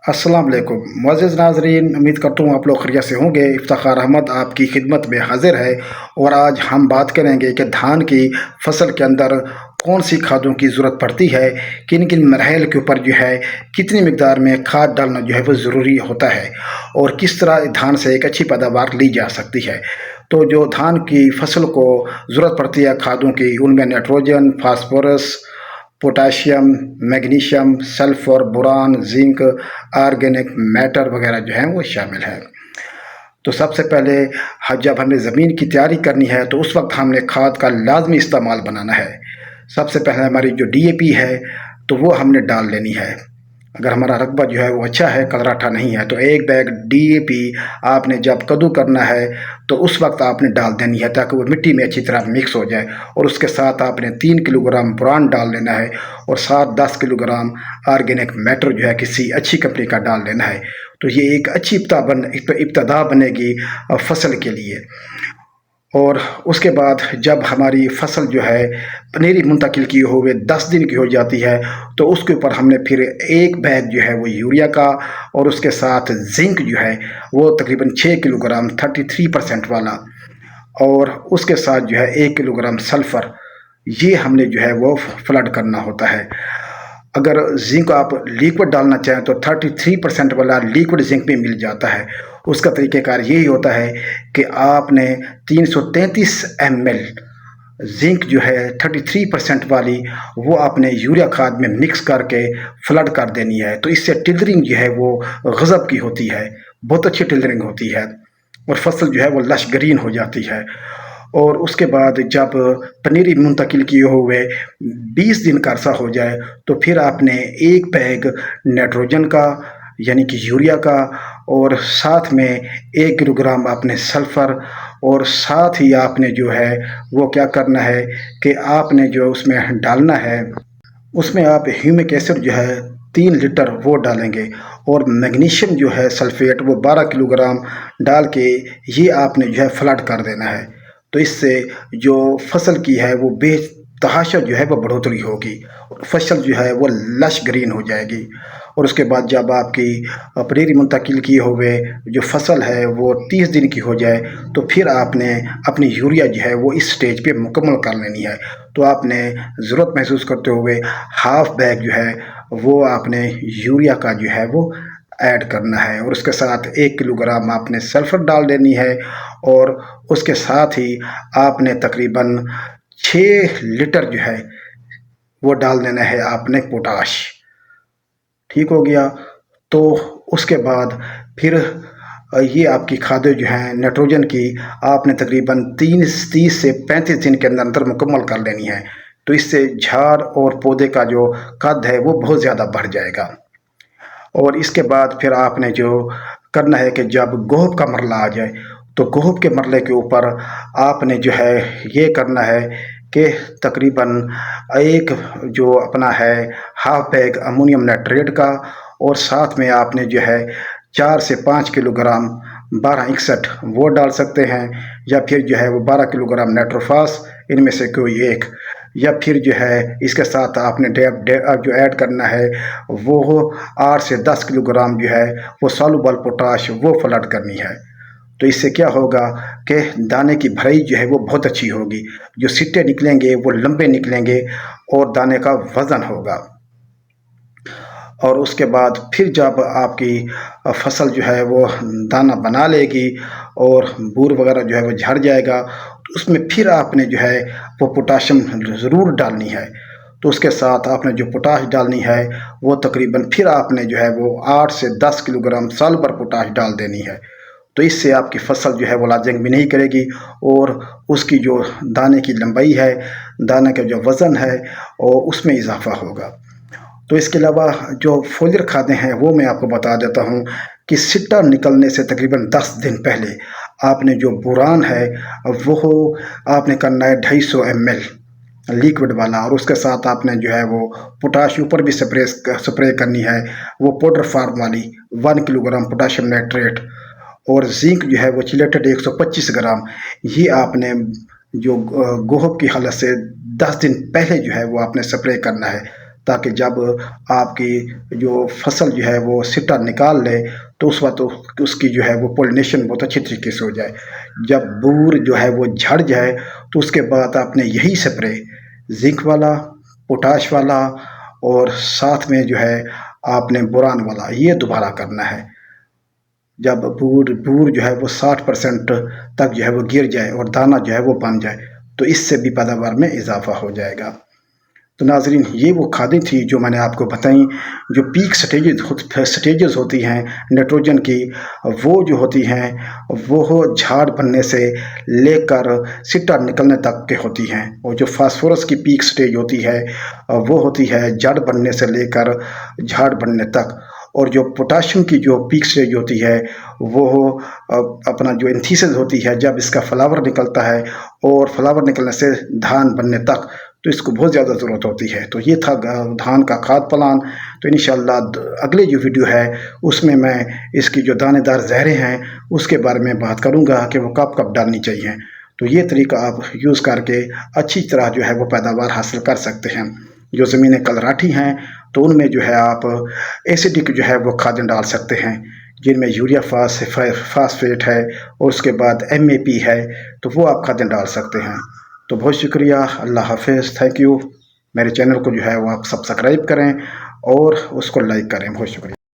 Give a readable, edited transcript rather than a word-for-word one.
अस्सलाम वालेकुम मुअज़्ज़िज़ नाज़रीन, उम्मीद करता हूँ आप लोग खैरियत से होंगे। इफ्तिखार अहमद आपकी खिदमत में हाज़िर है और आज हम बात करेंगे कि धान की फसल के अंदर कौन-सी खादों की ज़रूरत पड़ती है, किन-किन मराहिल के ऊपर जो है कितनी मिक़दार में खाद डालना जो है वो ज़रूरी होता है और किस तरह धान से एक अच्छी पैदावार ली जा सकती है। तो जो धान की फसल को ज़रूरत पड़ती है खादों की, उनमें nitrogen, phosphorus, potassium, magnesium, sulphur, boron, zinc, organic matter वगैरह जो हैं वो शामिल हैं। तो सबसे पहले जब हमें ज़मीन की तैयारी करनी है तो उस वक्त हमने खाद का लाजमी इस्तेमाल बनाना है। सबसे पहले हमारी जो डीएपी है तो वो हमने डाल लेनी है। अगर हमारा रकबा जो है वो अच्छा है, कलराठा नहीं है, तो एक बैग डीएपी आपने जब कद्दू करना है तो उस वक्त आपने डाल देनी है ताकि वो मिट्टी में अच्छी तरह मिक्स हो जाए। और उसके साथ आपने 3 किलोग्राम बोरान डाल लेना है और साथ 10 किलोग्राम ऑर्गेनिक मैटर जो है किसी अच्छी कंपनी का डाल लेना है। तो ये एक अच्छी इब्तदा बनेगी फसल के लिए। और उसके बाद जब हमारी फसल जो है पनीरी मुंतकिल किए हुए 10 दिन की हो जाती है तो उसके ऊपर हमने फिर एक बैग जो है वो यूरिया का और उसके साथ ज़िंक जो है वो तकरीबन 6 किलोग्राम 33% वाला और उसके साथ जो है 1 किलोग्राम सल्फ़र, ये हमने जो है वो फ्लड करना होता है। अगर ज़िंक आप लिक्विड डालना चाहें तो 33% वाला लिक्विड ज़िंक भी मिल जाता है। उसका तरीक़ेकार यही होता है कि आपने 333 ml ज़िंक जो है 33% वाली वो आपने यूरिया खाद में मिक्स करके फ्लड कर देनी है। तो इससे टिलरिंग जो है वो गज़ब की होती है, बहुत अच्छी टिलरिंग होती है और फसल जो है वो लश ग्रीन हो जाती है। और उसके बाद जब पनीरी मुंतकिल किए हुए 20 दिन का अरसा हो जाए तो फिर आपने एक बैग नाइट्रोजन का यानी कि यूरिया का और साथ में 1 किलोग्राम आपने सल्फ़र और साथ ही आपने जो है वो क्या करना है कि आपने जो उसमें डालना है, उसमें आप ह्यूमिक एसिड जो है 3 लीटर वो डालेंगे और मैग्नीशियम जो है सल्फ़ेट वो 12 किलोग्राम डाल के ये आपने जो है फ्लड कर देना है। तो इससे जो फसल की है वो बेतहाशा जो है वो बढ़ोतरी होगी और फसल जो है वो लश ग्रीन हो जाएगी। और उसके बाद जब आपकी पनीरी मुंतकिल किए हुए जो फसल है वो 30 दिन की हो जाए तो फिर आपने अपनी यूरिया जो है वो इस स्टेज पे मुकम्मल कर लेनी है। तो आपने ज़रूरत महसूस करते हुए हाफ़ बैग जो है वो आपने यूरिया का जो है वो ऐड करना है और उसके साथ 1 किलोग्राम आपने सल्फ़र डाल देनी है और उसके साथ ही आपने तकरीबन 6 लीटर जो है वो डाल देना है आपने पोटाश। ठीक हो गया। तो उसके बाद फिर ये आपकी खादें जो हैं नाइट्रोजन की आपने तकरीबन 30 से 35 दिन के अंदर अंदर मुकम्मल कर लेनी है। तो इससे झाड़ और पौधे का जो कद है वो बहुत ज़्यादा बढ़ जाएगा। और इसके बाद फिर आपने जो करना है कि जब गोहब का मरला आ जाए तो गोहब के मरले के ऊपर आपने जो है ये करना है कि तकरीबन एक जो अपना है हाफ बैग अमोनियम नाइट्रेट का और साथ में आपने जो है 4 से 5 किलोग्राम 1261 वो डाल सकते हैं या फिर जो है वो 12 किलोग्राम नाइट्रोफास, इनमें से कोई एक, या फिर जो है इसके साथ आपने जो ऐड करना है वो 8 से 10 किलोग्राम जो है वो सॉल्युबल पोटाश वो फ्लड करनी है। तो इससे क्या होगा कि दाने की भराई जो है वो बहुत अच्छी होगी, जो सिट्टे निकलेंगे वो लंबे निकलेंगे और दाने का वज़न होगा। और उसके बाद फिर जब आपकी फसल जो है वो दाना बना लेगी और बूर वगैरह जो है वो झड़ जाएगा तो उसमें फिर आपने जो है वो पोटाशियम ज़रूर डालनी है। तो उसके साथ आपने जो पोटाश डालनी है वो तकरीबन फिर आपने जो है वो 8 से 10 किलोग्राम साल भर पोटाश डाल देनी है। तो इससे आपकी फसल जो है वो लाजंग भी नहीं करेगी और उसकी जो दाने की लंबाई है, दाने का जो वज़न है और उसमें इजाफ़ा होगा। तो इसके अलावा जो फोलियर खादें हैं वो मैं आपको बता देता हूँ कि सिट्टा निकलने से तकरीबन 10 दिन पहले आपने जो बोरान है वो आपने करना है 250 ml लिक्विड वाला और उसके साथ आपने जो है वो पोटाश ऊपर भी स्प्रे करनी है, वो पाउडर फार्म वाली 1 किलोग्राम पोटाशियम नाइट्रेट और ज़िंक जो है वो चिलेटेड 125 ग्राम, ये आपने जो गोहब की हालत से 10 दिन पहले जो है वो आपने स्प्रे करना है ताकि जब आपकी जो फसल जो है वो सिट्टा निकाल ले तो उस वक्त उसकी जो है वो पोलिनेशन बहुत अच्छी तरीके से हो जाए। जब बूर जो है वो झड़ जाए तो उसके बाद आपने यही स्प्रे जिंक वाला, पोटाश वाला और साथ में जो है आपने बोरान वाला ये दोबारा करना है। जब बूर बूर जो है वो 60% तक जो है वो गिर जाए और दाना जो है वो बन जाए तो इससे भी पैदावार में इजाफा हो जाएगा। तो नाज़रीन, ये वो खादें थी जो मैंने आपको बताई, जो पीक स्टेजेस होती हैं नाइट्रोजन की, वो जो होती हैं वो झाड़ बनने से लेकर सिट्टा निकलने तक के होती हैं। और जो फास्फोरस की पीक स्टेज होती है वो होती है जड़ बनने से लेकर झाड़ बनने तक। और जो पोटाशियम की जो पीक स्टेज होती है वो अपना जो एंथीसिस होती है जब इसका फ्लावर निकलता है और फ्लावर निकलने से धान बनने तक, तो इसको बहुत ज़्यादा ज़रूरत होती है। तो ये था धान का खाद प्लान। तो इंशाअल्लाह अगले जो वीडियो है उसमें मैं इसकी जो दानेदार जहरें हैं उसके बारे में बात करूँगा कि वो कब कब डालनी चाहिए। तो ये तरीका आप यूज़ करके अच्छी तरह जो है वो पैदावार हासिल कर सकते हैं। जो ज़मीनें कलराठी हैं तो उनमें जो है आप एसिडिक जो है वो खादें डाल सकते हैं, जिनमें यूरिया फास्फेट है और उसके बाद MAP है, तो वो आप खादें डाल सकते हैं। तो बहुत शुक्रिया, अल्लाह हाफ़िज़, थैंक यू। मेरे चैनल को जो है वो आप सब्सक्राइब करें और उसको लाइक करें। बहुत शुक्रिया।